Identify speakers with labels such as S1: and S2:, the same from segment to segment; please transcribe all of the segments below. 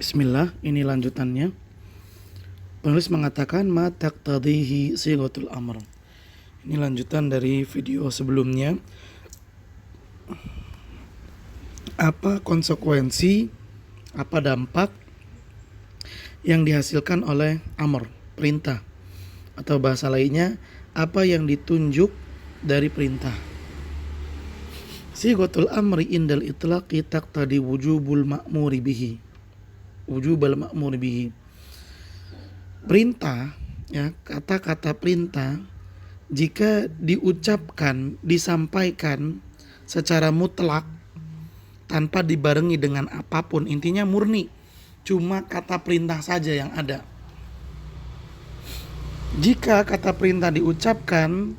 S1: Bismillah, ini lanjutannya. Penulis mengatakan ma taqtadihi sighatul amr. Ini lanjutan dari video sebelumnya. Apa konsekuensi, apa dampak yang dihasilkan oleh amr, perintah, atau bahasa lainnya, apa yang ditunjuk dari perintah. Sighatul amri indal itlaqi taqtadi wujubul ma'muri bihi. Wujubal ma'muri bihi. Perintah, ya, kata-kata perintah jika diucapkan, disampaikan secara mutlak tanpa dibarengi dengan apapun, intinya murni, cuma kata perintah saja yang ada. Jika kata perintah diucapkan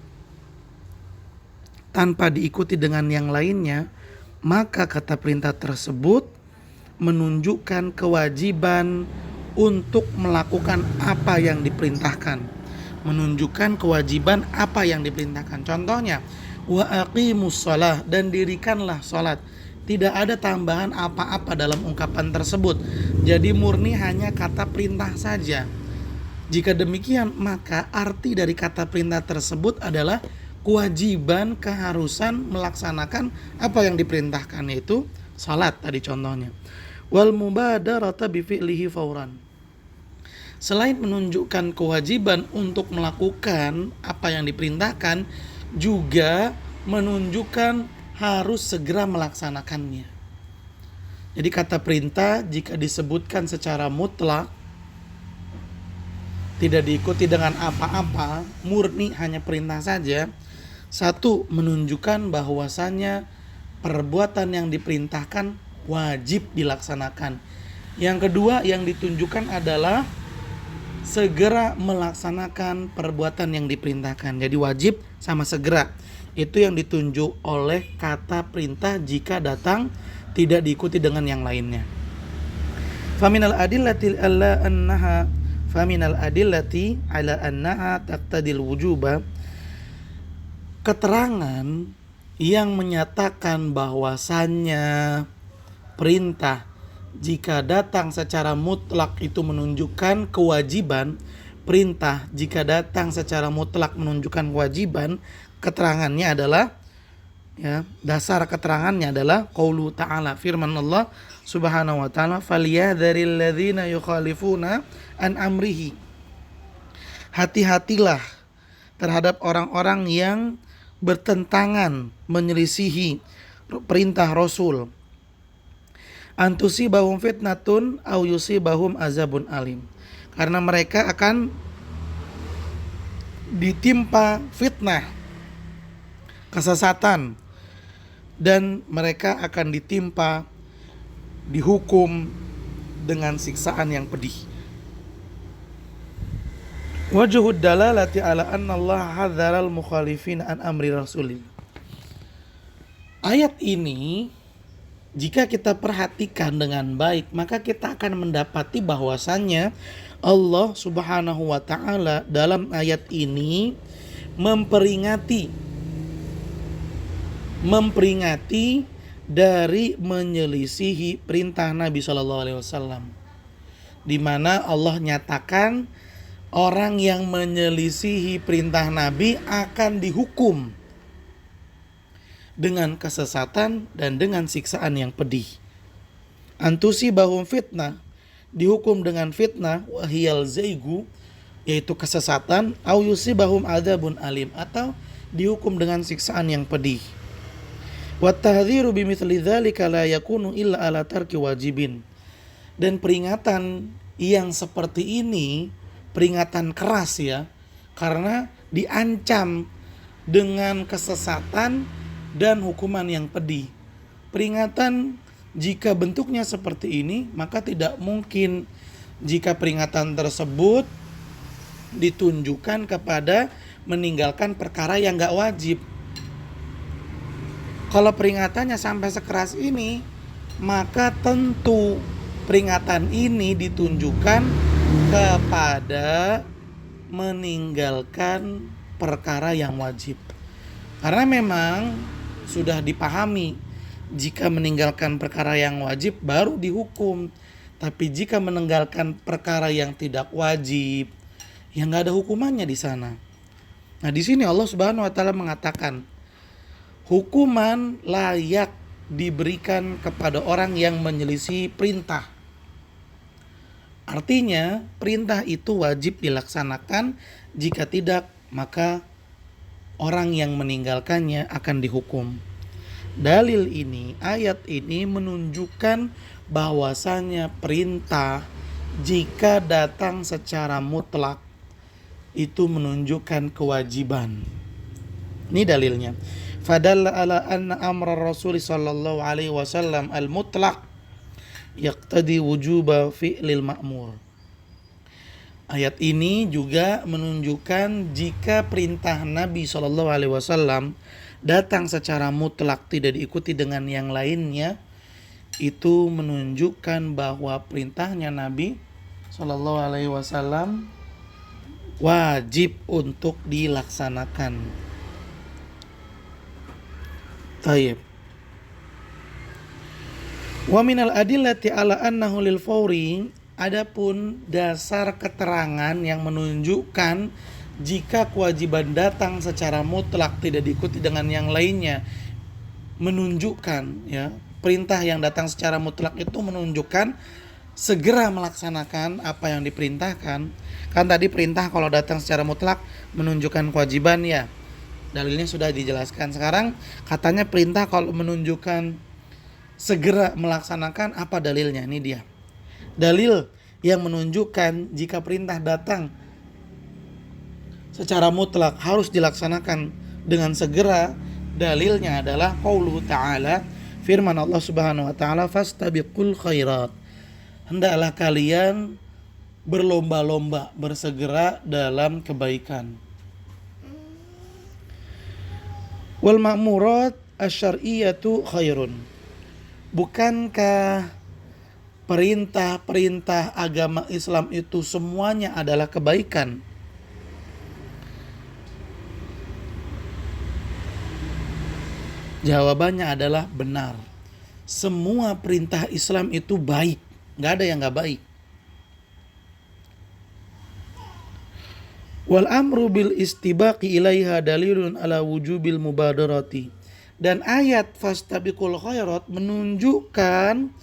S1: tanpa diikuti dengan yang lainnya, maka kata perintah tersebut menunjukkan kewajiban untuk melakukan apa yang diperintahkan. Menunjukkan kewajiban apa yang diperintahkan. Contohnya, wa aqimus shalah, dan dirikanlah salat. Tidak ada tambahan apa-apa dalam ungkapan tersebut. Jadi murni hanya kata perintah saja. Jika demikian, maka arti dari kata perintah tersebut adalah kewajiban, keharusan melaksanakan apa yang diperintahkan, yaitu salat tadi contohnya. Wal mubadarata bi fi'lihi fauran. Selain menunjukkan kewajiban untuk melakukan apa yang diperintahkan, juga menunjukkan harus segera melaksanakannya. Jadi kata perintah jika disebutkan secara mutlak, tidak diikuti dengan apa-apa, murni hanya perintah saja, satu, menunjukkan bahwasannya perbuatan yang diperintahkan wajib dilaksanakan. Yang kedua yang ditunjukkan adalah segera melaksanakan perbuatan yang diperintahkan. Jadi wajib sama segera. Itu yang ditunjuk oleh kata perintah jika datang tidak diikuti dengan yang lainnya. Faminal adillati ala annaha taqtadil wujuba. Keterangan yang menyatakan bahwasannya perintah jika datang secara mutlak itu menunjukkan kewajiban. Perintah jika datang secara mutlak menunjukkan kewajiban. Keterangannya adalah, ya, dasar keterangannya adalah qaulu ta'ala, firman Allah Subhanahu wa ta'ala, falyadharil ladzina yukhalifuna an amrihi. Hati-hatilah terhadap orang-orang yang bertentangan, menyelisihi perintah Rasul. Antusibahum fitnatun au yusibahum azabun alim. Karena mereka akan ditimpa fitnah, kesesatan, dan mereka akan dihukum dengan siksaan yang pedih. Wajhud dalalati ala anna Allah hadzaral mukhalifin an amri rasulillah. Ayat ini jika kita perhatikan dengan baik, maka kita akan mendapati bahwasannya Allah Subhanahu wa ta'ala dalam ayat ini memperingati dari menyelisihi perintah Nabi SAW, di mana Allah nyatakan orang yang menyelisihi perintah Nabi akan dihukum dengan kesesatan dan dengan siksaan yang pedih. Antusibahum fitnah, dihukum dengan fitnah, wahiyal zaigu, yaitu kesesatan, au yusibahum adzabun alim, atau dihukum dengan siksaan yang pedih. Wa tahdhiru bimithli dzalika la yakunu illa ala tarki wajibin. Dan peringatan yang seperti ini peringatan keras, ya, karena diancam dengan kesesatan dan hukuman yang pedih. Peringatan jika bentuknya seperti ini, maka tidak mungkin jika peringatan tersebut ditunjukkan kepada meninggalkan perkara yang gak wajib. Kalau peringatannya sampai sekeras ini, maka tentu peringatan ini ditunjukkan kepada meninggalkan perkara yang wajib. Karena memang sudah dipahami jika meninggalkan perkara yang wajib baru dihukum. Tapi jika meninggalkan perkara yang tidak wajib, ya nggak ada hukumannya di sana. Nah, di sini Allah Subhanahu wa taala mengatakan hukuman layak diberikan kepada orang yang menyelisih perintah. Artinya, perintah itu wajib dilaksanakan, jika tidak maka orang yang meninggalkannya akan dihukum. Dalil ini, ayat ini menunjukkan bahwasanya perintah jika datang secara mutlak itu menunjukkan kewajiban. Ini dalilnya. Fadalla ala anna amra Rasul sallallahu alaihi wasallam al-mutlaq yaqtadi wujuba fi'lil ma'mur. Ayat ini juga menunjukkan jika perintah Nabi sallallahu alaihi wasallam datang secara mutlak tidak diikuti dengan yang lainnya, itu menunjukkan bahwa perintahnya Nabi sallallahu alaihi wasallam wajib untuk dilaksanakan. Tayyib. Wa minal adillati ala annahu lil fawri, adapun dasar keterangan yang menunjukkan jika kewajiban datang secara mutlak tidak diikuti dengan yang lainnya, menunjukkan ya, perintah yang datang secara mutlak itu menunjukkan segera melaksanakan apa yang diperintahkan. Kan tadi perintah kalau datang secara mutlak menunjukkan kewajiban ya. Dalilnya sudah dijelaskan. Sekarang katanya perintah kalau menunjukkan segera melaksanakan, apa dalilnya? Ini dia. Dalil yang menunjukkan jika perintah datang secara mutlak harus dilaksanakan dengan segera, dalilnya adalah qauluhu ta'ala, firman Allah Subhanahu wa taala, fastabiqul khairat. Hendaklah kalian berlomba-lomba, bersegera dalam kebaikan. Wal ma'murat asyariyatu khairun. Bukankah perintah-perintah agama Islam itu semuanya adalah kebaikan? Jawabannya adalah benar. Semua perintah Islam itu baik, nggak ada yang nggak baik. Wal amru bil istibaqi ilaiha dalilun ala wujubil mubadarati. Dan ayat fastabiqul khairat menunjukkan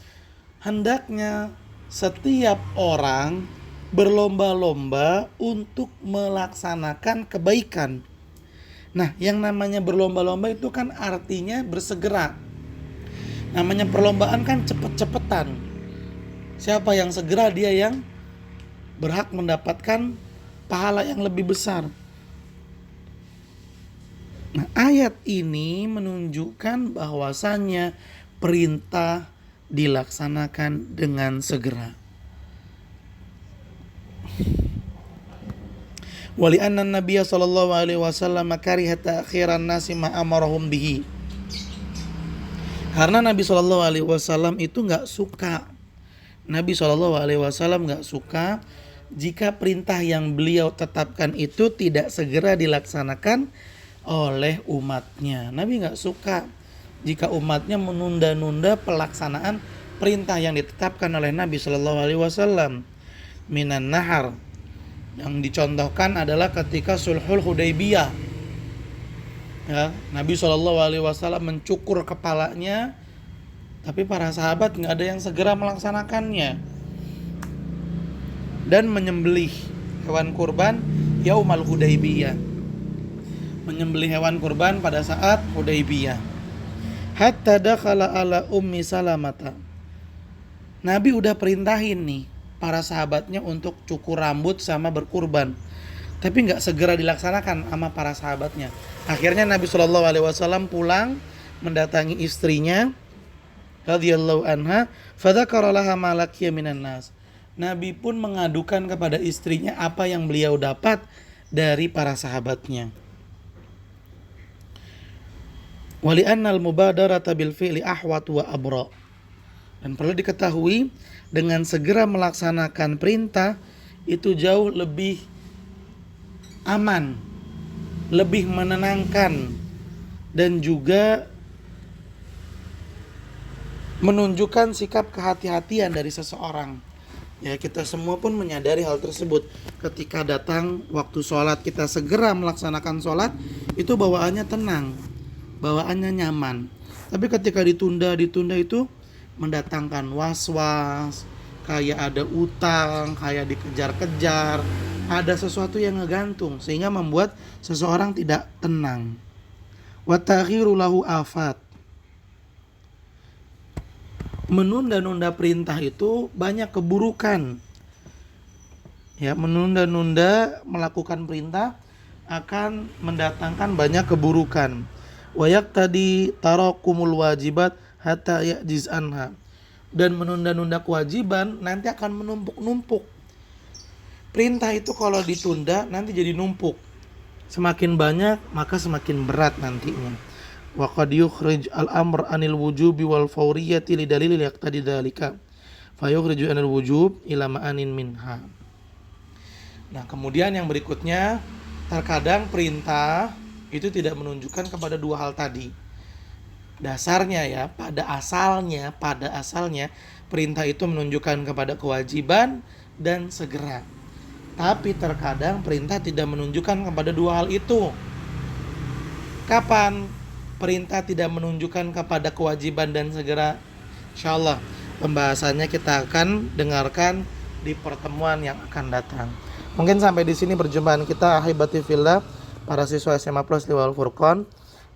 S1: hendaknya setiap orang berlomba-lomba untuk melaksanakan kebaikan. Nah, yang namanya berlomba-lomba itu kan artinya bersegera. Namanya perlombaan kan cepet-cepetan. Siapa yang segera, dia yang berhak mendapatkan pahala yang lebih besar. Nah, ayat ini menunjukkan bahwasannya perintah dilaksanakan dengan segera. Wali anna Nabiya sallallahu alaihi wasallam kariha ta'khiran nasi ma amarahum bihi. Karena Nabi sallallahu alaihi wasallam itu enggak suka. Nabi sallallahu alaihi wasallam enggak suka jika perintah yang beliau tetapkan itu tidak segera dilaksanakan oleh umatnya. Nabi enggak suka jika umatnya menunda-nunda pelaksanaan perintah yang ditetapkan oleh Nabi sallallahu alaihi wasallam. Minan nahar. Yang dicontohkan adalah ketika Sulhul Hudaybiyah. Ya, Nabi SAW mencukur kepalanya, tapi para sahabat nggak ada yang segera melaksanakannya. Dan menyembelih hewan kurban Yaumal Hudaybiyah. Menyembelih hewan kurban pada saat Hudaybiyah. Hatta dakhala ala Ummi Salamata. Nabi udah perintahin nih para sahabatnya untuk cukur rambut sama berkurban, tapi nggak segera dilaksanakan sama para sahabatnya. Akhirnya Nabi SAW pulang mendatangi istrinya radhiyallahu anha, fadzakara laha ma laqiya minan nas. Nabi pun mengadukan kepada istrinya apa yang beliau dapat dari para sahabatnya. Wali annal mubadarata bil fi'li ahwat wa abra. Dan perlu diketahui, dengan segera melaksanakan perintah itu jauh lebih aman, lebih menenangkan, dan juga menunjukkan sikap kehati-hatian dari seseorang. Ya, kita semua pun menyadari hal tersebut. Ketika datang waktu sholat, kita segera melaksanakan sholat, itu bawaannya tenang, bawaannya nyaman. Tapi ketika ditunda itu mendatangkan was-was, kayak ada utang, kayak dikejar-kejar, ada sesuatu yang ngegantung, sehingga membuat seseorang tidak tenang. Wa ta'khiru lahu afat. Menunda-nunda perintah itu banyak keburukan. Ya, menunda-nunda melakukan perintah akan mendatangkan banyak keburukan. Wa yaqtadi tarakumul wajibat hatta ya'jiz anha. Dan menunda-nunda kewajiban nanti akan menumpuk-numpuk. Perintah itu kalau ditunda nanti jadi numpuk. Semakin banyak maka semakin berat nantinya. Wa qad yukhrij al-amr anil wujubi wal fawriyati li dalil yaqtadi dzalika. Fa yukhriju anil wujub ila ma'anin minha. Nah, kemudian yang berikutnya, terkadang perintah itu tidak menunjukkan kepada dua hal tadi. Dasarnya ya, pada asalnya perintah itu menunjukkan kepada kewajiban dan segera. Tapi terkadang perintah tidak menunjukkan kepada dua hal itu. Kapan perintah tidak menunjukkan kepada kewajiban dan segera? Insyaallah pembahasannya kita akan dengarkan di pertemuan yang akan datang. Mungkin sampai di sini perjumpaan kita, ahibati fillah, para siswa SMA Plus Liwal Furqan.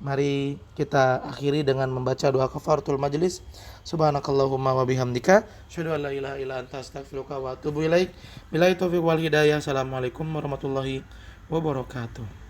S1: Mari kita akhiri dengan membaca doa kafaratul majlis. Subhanakallahumma wa bihamdika, asyhadu an la ilaha illa anta, astaghfiruka wa atubu ilaik. Billahi taufiq wal hidayah. Assalamualaikum warahmatullahi wabarakatuh.